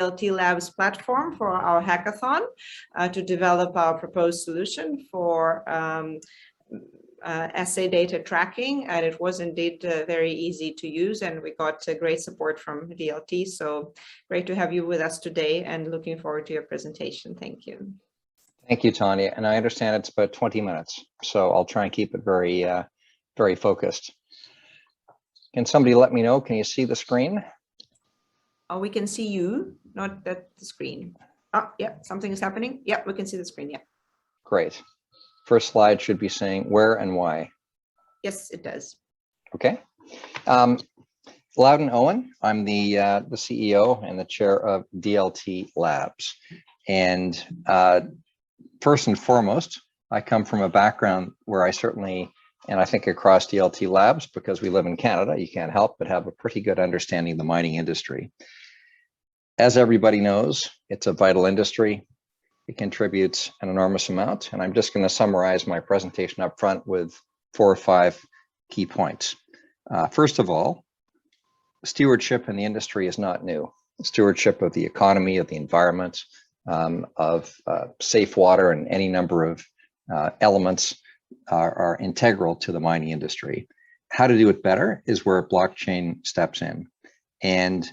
DLT Labs platform for our hackathon to develop our proposed solution for assay data tracking, and it was indeed very easy to use, and we got great support from DLT. So great to have you with us today, and looking forward to your presentation. Thank you. Thank you, Tanya. And I understand it's about 20 minutes, so I'll try and keep it very, very focused. Can somebody let me know? Can you see the screen? Oh, we can see you, not the screen. Oh, yeah, something is happening. Yeah, we can see the screen. Yeah. Great. First slide should be saying where and why. Yes, it does. Okay. Loudon Owen. I'm the CEO and the chair of DLT Labs. And first and foremost, I come from a background where I certainly, and I think across DLT Labs, because we live in Canada, you can't help but have a pretty good understanding of the mining industry. As everybody knows, it's a vital industry. It contributes an enormous amount. And I'm just going to summarize my presentation up front with 4 or 5 key points. First of all, stewardship in the industry is not new. Stewardship of the economy, of the environment, of safe water, and any number of elements are integral to the mining industry. How to do it better is where blockchain steps in. And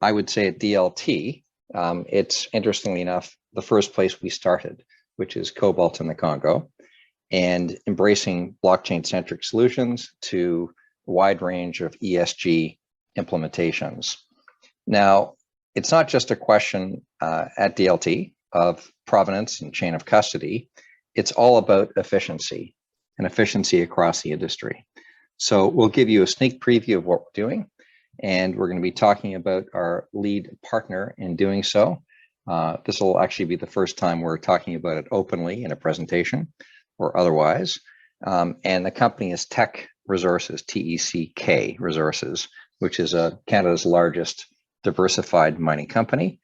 I would say at DLT, it's interestingly enough, the first place we started, which is cobalt in the Congo, and embracing blockchain-centric solutions to a wide range of ESG implementations. Now, it's not just a question at DLT of provenance and chain of custody. It's all about efficiency and efficiency across the industry. So we'll give you a sneak preview of what we're doing, and we're going to be talking about our lead partner in doing so. This will actually be the first time we're talking about it openly in a presentation or otherwise. And the company is Teck Resources, T-E-C-K Resources, which is Canada's largest diversified mining company.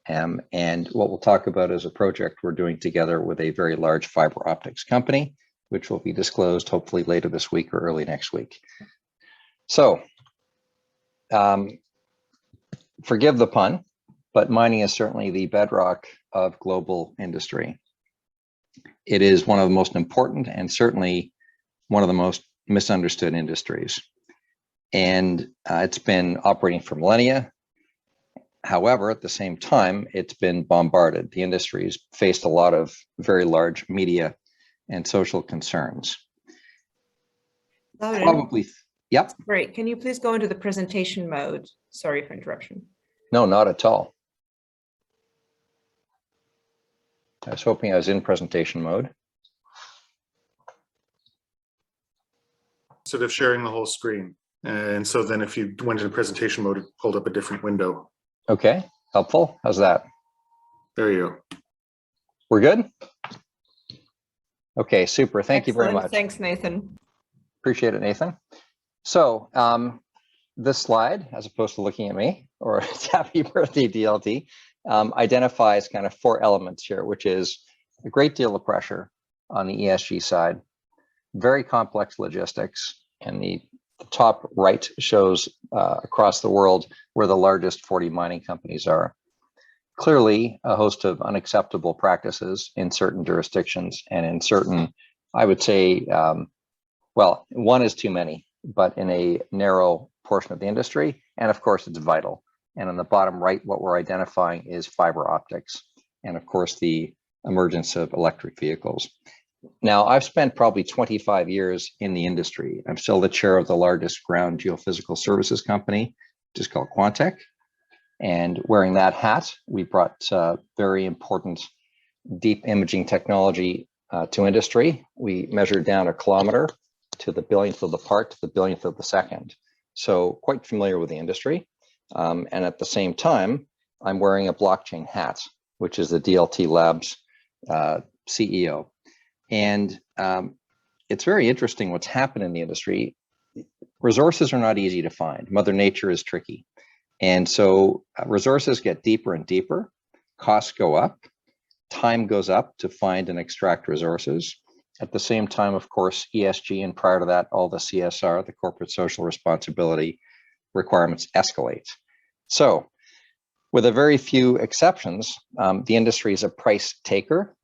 And what we'll talk about is a project we're doing together with a very large fiber optics company, which will be disclosed hopefully later this week or early next week. So, forgive the pun, but mining is certainly the bedrock of global industry. It is one of the most important and certainly one of the most misunderstood industries. And it's been operating for millennia. However, at the same time, it's been bombarded. The industry's faced a lot of very large media and social concerns. Loudon, Probably, yep. great. Can you please go into the presentation mode? Sorry for interruption. No, not at all. I was hoping I was in presentation mode. Instead of sharing the whole screen. And so then if you went into presentation mode, it pulled up a different window. Okay, helpful. How's that? There you go. We're good? Okay, super. Thank you very much. Thanks, Nathan. Appreciate it, Nathan. So this slide, as opposed to looking at me, or happy birthday DLT, identifies kind of 4 elements here, which is a great deal of pressure on the ESG side, very complex logistics, and the top right shows across the world where the largest 40 mining companies are. Clearly, a host of unacceptable practices in certain jurisdictions and in certain, I would say, well, one is too many, but in a narrow portion of the industry. And of course, it's vital. And on the bottom right, what we're identifying is fiber optics, and of course, the emergence of electric vehicles. Now, I've spent probably 25 years in the industry. I'm still the chair of the largest ground geophysical services company, which is called Quantec. And wearing that hat, we brought very important deep imaging technology to industry. We measured down a kilometer to the billionth of the part to the billionth of the second. So quite familiar with the industry. And at the same time, I'm wearing a blockchain hat, which is the DLT Labs CEO. And it's very interesting what's happened in the industry. Resources are not easy to find. Mother Nature is tricky. And so resources get deeper and deeper, costs go up, time goes up to find and extract resources. At the same time, of course, ESG, and prior to that, all the CSR, the corporate social responsibility requirements escalate. So With a very few exceptions, the industry is a price taker.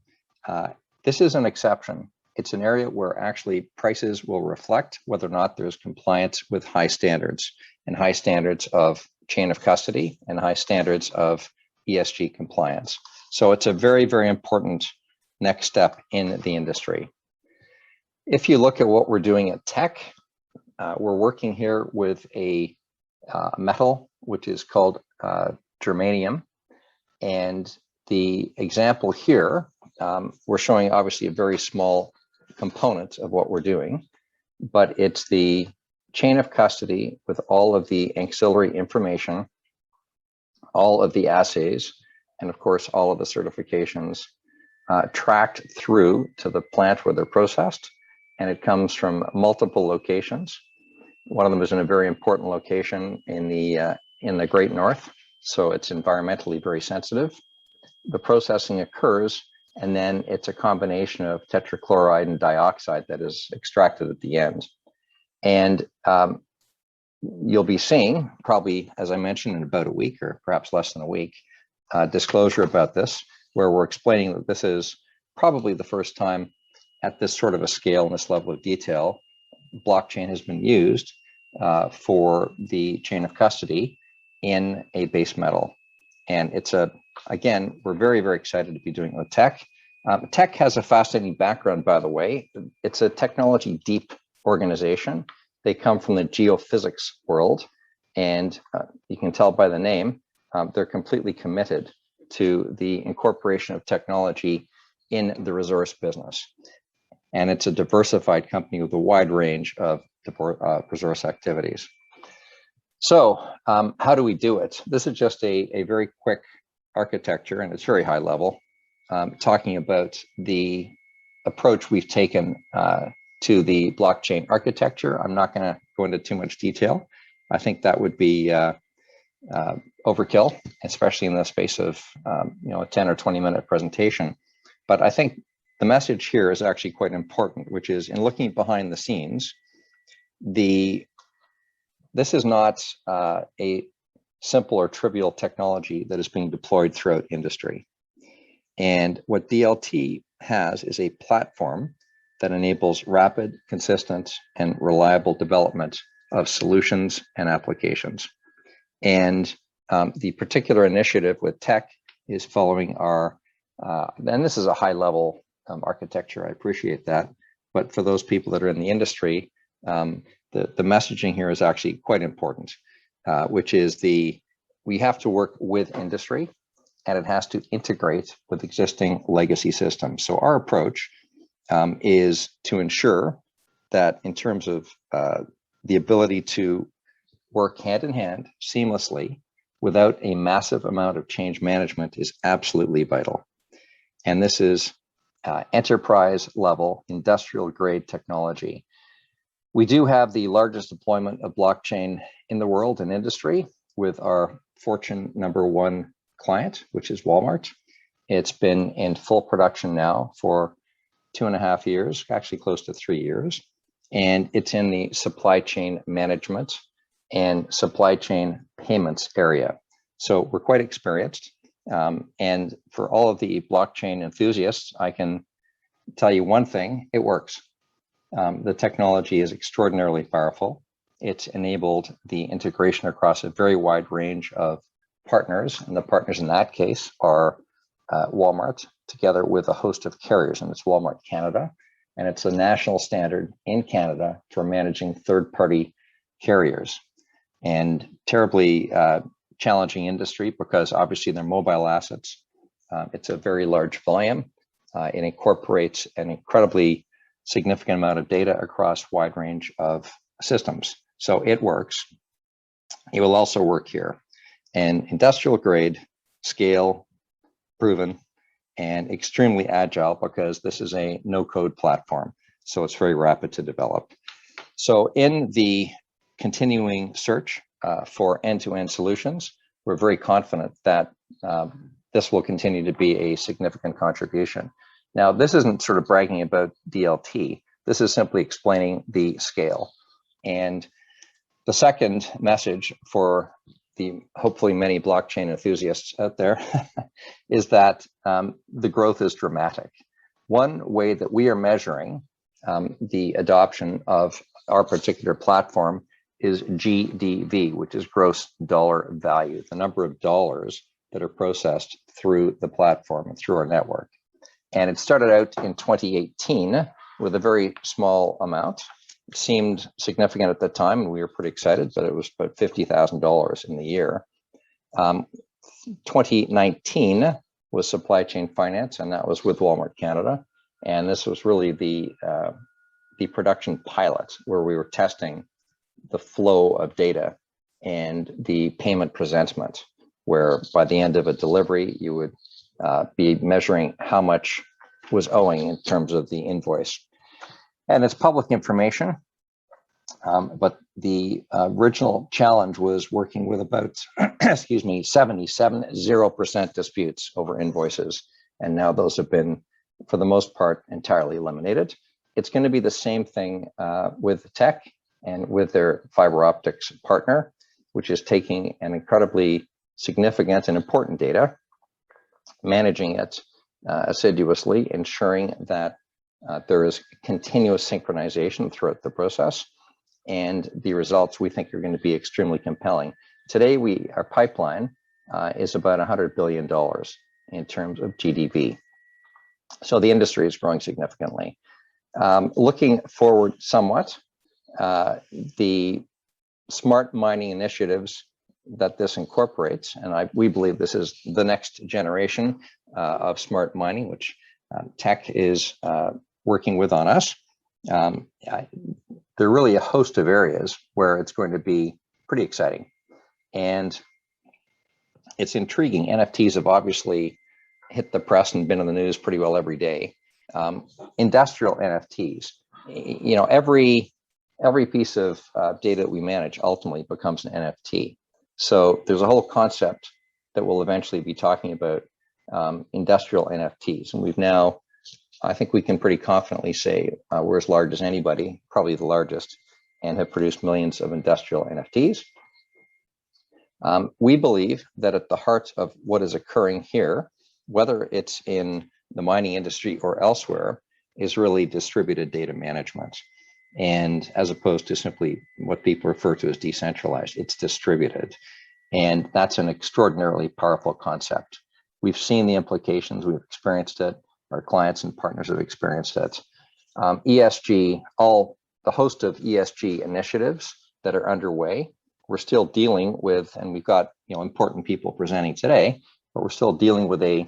This is an exception. It's an area where actually prices will reflect whether or not there's compliance with high standards, and high standards of chain of custody and high standards of ESG compliance. So it's a very, very important next step in the industry. If you look at what we're doing at Teck, we're working here with a metal which is called germanium. And the example here, we're showing obviously a very small component of what we're doing, but it's the chain of custody with all of the ancillary information, all of the assays, and of course, all of the certifications tracked through to the plant where they're processed. And it comes from multiple locations. One of them is in a very important location in the Great North, so it's environmentally very sensitive. The processing occurs, and then it's a combination of tetrachloride and dioxide that is extracted at the end. And you'll be seeing, probably, as I mentioned, in about a week or perhaps less than a week, disclosure about this, where we're explaining that this is probably the first time at this sort of a scale and this level of detail, blockchain has been used for the chain of custody in a base metal. And it's again, we're very, very excited to be doing it with Teck. Teck has a fascinating background, by the way. It's a technology deep organization. They come from the geophysics world, and you can tell by the name, they're completely committed to the incorporation of technology in the resource business. And it's a diversified company with a wide range of resource activities. So how do we do it? This is just a very quick architecture, and it's very high level, talking about the approach we've taken to the blockchain architecture. I'm not going to go into too much detail. I think that would be overkill, especially in the space of a 10 or 20 minute presentation. But I think the message here is actually quite important, which is in looking behind the scenes, this is not a simple or trivial technology that is being deployed throughout industry. And what DLT has is a platform that enables rapid, consistent, and reliable development of solutions and applications. And the particular initiative with Teck is following our, and this is a high level architecture, I appreciate that. But for those people that are in the industry, the messaging here is actually quite important, which is we have to work with industry, and it has to integrate with existing legacy systems. So our approach is to ensure that in terms of the ability to work hand in hand seamlessly without a massive amount of change management is absolutely vital. And this is enterprise level, industrial grade technology. We do have the largest deployment of blockchain in the world in industry with our Fortune #1 client, which is Walmart. It's been in full production now for 2.5 years, actually close to 3 years. And it's in the supply chain management and supply chain payments area. So we're quite experienced. And for all of the blockchain enthusiasts, I can tell you one thing, it works. The technology is extraordinarily powerful. It's enabled the integration across a very wide range of partners, and the partners in that case are Walmart, together with a host of carriers, and it's Walmart Canada, and it's a national standard in Canada for managing third-party carriers. And terribly challenging industry because obviously they're mobile assets. It's a very large volume. It incorporates an incredibly significant amount of data across a wide range of systems. So it works. It will also work here. And industrial grade, scale, proven, and extremely agile because this is a no-code platform. So it's very rapid to develop. So in the continuing search for end-to-end solutions, we're very confident that this will continue to be a significant contribution. Now, this isn't sort of bragging about DLT. This is simply explaining the scale. And the second message for the hopefully many blockchain enthusiasts out there is that the growth is dramatic. One way that we are measuring the adoption of our particular platform is GDV, which is gross dollar value, the number of dollars that are processed through the platform and through our network. And it started out in 2018 with a very small amount. It seemed significant at the time, and we were pretty excited, but it was about $50,000 in the year. 2019 was supply chain finance, and that was with Walmart Canada. And this was really the production pilot where we were testing the flow of data and the payment presentment, where by the end of a delivery, you would be measuring how much was owing in terms of the invoice. And it's public information, but the original challenge was working with about, excuse me, 0% disputes over invoices. And now those have been, for the most part, entirely eliminated. It's going to be the same thing with Teck and with their fiber optics partner, which is taking an incredibly significant and important data, managing it assiduously, ensuring that there is continuous synchronization throughout the process, and the results we think are going to be extremely compelling. Today, our pipeline is about $100 billion in terms of GDV. So the industry is growing significantly. Looking forward somewhat, the smart mining initiatives that this incorporates, and we believe this is the next generation of smart mining, which Teck is working with on us. There are really a host of areas where it's going to be pretty exciting. And it's intriguing. NFTs have obviously hit the press and been in the news pretty well every day. Industrial NFTs, you know, every piece of data that we manage ultimately becomes an NFT. So there's a whole concept that we'll eventually be talking about, industrial NFTs. And we've now, I think we can pretty confidently say we're as large as anybody, probably the largest, and have produced millions of industrial NFTs. We believe that at the heart of what is occurring here, whether it's in the mining industry or elsewhere, is really distributed data management. And as opposed to simply what people refer to as decentralized, it's distributed. And that's an extraordinarily powerful concept. We've seen the implications, we've experienced it, our clients and partners have experienced it. ESG, the host of ESG initiatives that are underway, we're still dealing with, and we've got important people presenting today, but we're still dealing with a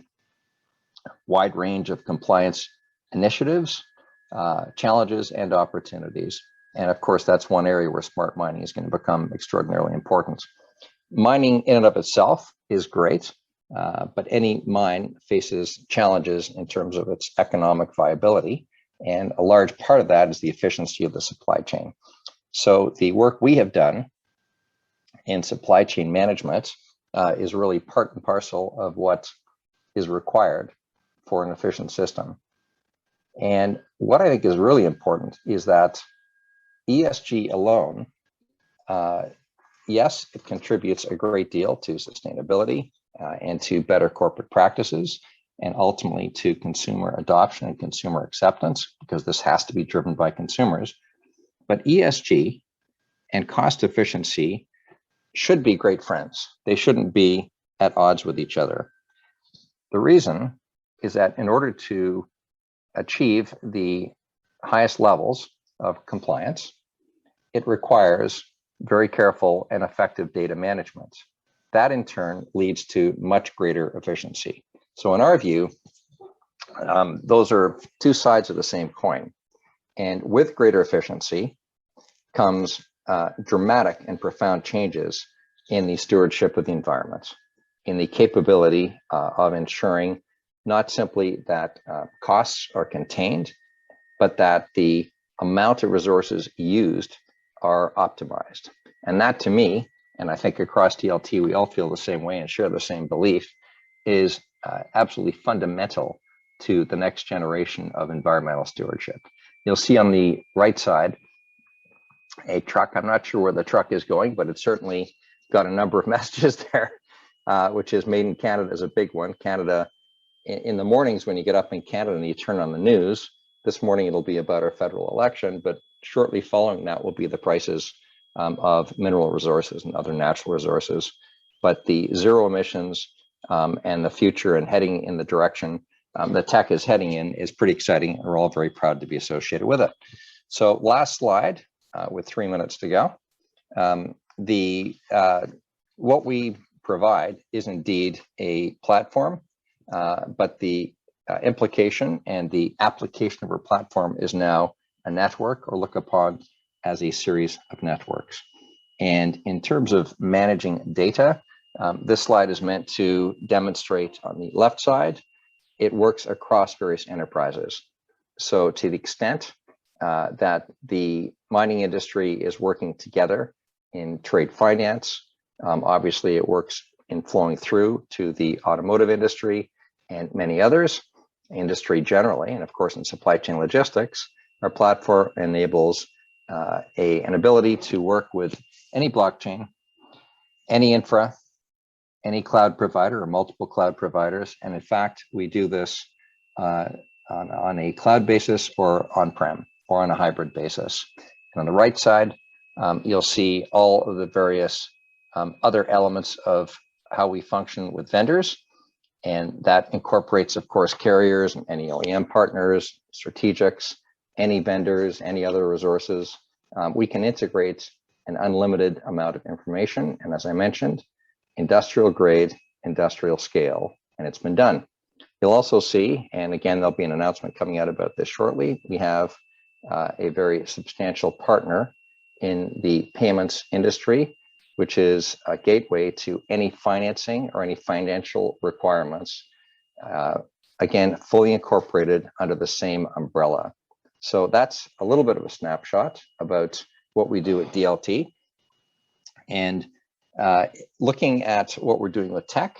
wide range of compliance initiatives, challenges, and opportunities. And of course, that's one area where smart mining is going to become extraordinarily important. Mining in and of itself is great, but any mine faces challenges in terms of its economic viability. And a large part of that is the efficiency of the supply chain. So the work we have done in supply chain management is really part and parcel of what is required for an efficient system. And what I think is really important is that ESG alone, yes, it contributes a great deal to sustainability and to better corporate practices, and ultimately to consumer adoption and consumer acceptance, because this has to be driven by consumers. But ESG and cost efficiency should be great friends. They shouldn't be at odds with each other. The reason is that in order to achieve the highest levels of compliance, it requires very careful and effective data management. That in turn leads to much greater efficiency. So in our view, those are two sides of the same coin. And with greater efficiency comes dramatic and profound changes in the stewardship of the environment, in the capability of ensuring not simply that costs are contained, but that the amount of resources used are optimized. And that to me, and I think across DLT, we all feel the same way and share the same belief, is absolutely fundamental to the next generation of environmental stewardship. You'll see on the right side a truck. I'm not sure where the truck is going, but it's certainly got a number of messages there, which is Made in Canada is a big one. Canada, in the mornings when you get up in Canada and you turn on the news, this morning it'll be about our federal election, but shortly following that will be the prices of mineral resources and other natural resources. But the zero emissions and the future and heading in the direction that Teck is heading in is pretty exciting. We're all very proud to be associated with it. So last slide, with 3 minutes to go. What we provide is indeed a platform, but the implication and the application of our platform is now a network, or look upon as a series of networks. And in terms of managing data, this slide is meant to demonstrate on the left side, it works across various enterprises. So to the extent that the mining industry is working together in trade finance, obviously it works in flowing through to the automotive industry and many others, industry generally, and of course in supply chain logistics. Our platform enables an ability to work with any blockchain, any infra, any cloud provider or multiple cloud providers. And in fact, we do this on a cloud basis or on-prem or on a hybrid basis. And on the right side, you'll see all of the various other elements of how we function with vendors. And that incorporates, of course, carriers and any OEM partners, strategics, any vendors, any other resources. We can integrate an unlimited amount of information. And as I mentioned, industrial grade, industrial scale, and it's been done. You'll also see, and again, there'll be an announcement coming out about this shortly, we have a very substantial partner in the payments industry, which is a gateway to any financing or any financial requirements, again, fully incorporated under the same umbrella. So that's a little bit of a snapshot about what we do at DLT. And looking at what we're doing with Teck,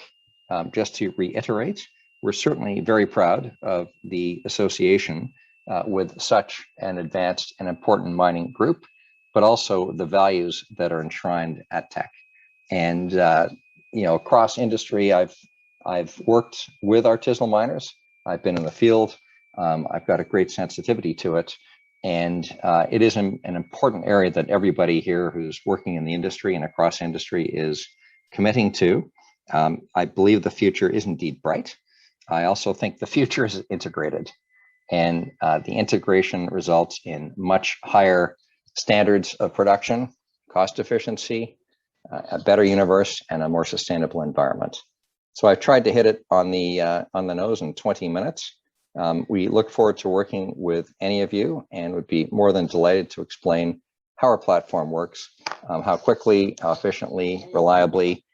just to reiterate, we're certainly very proud of the association with such an advanced and important mining group, but also the values that are enshrined at Teck. And across industry, I've worked with artisanal miners. I've been in the field. I've got a great sensitivity to it. And it is an important area that everybody here who's working in the industry and across industry is committing to. I believe the future is indeed bright. I also think the future is integrated. And the integration results in much higher standards of production, cost efficiency, a better universe, and a more sustainable environment. So I've tried to hit it on the nose in 20 minutes. We look forward to working with any of you and would be more than delighted to explain how our platform works, how quickly, how efficiently, reliably,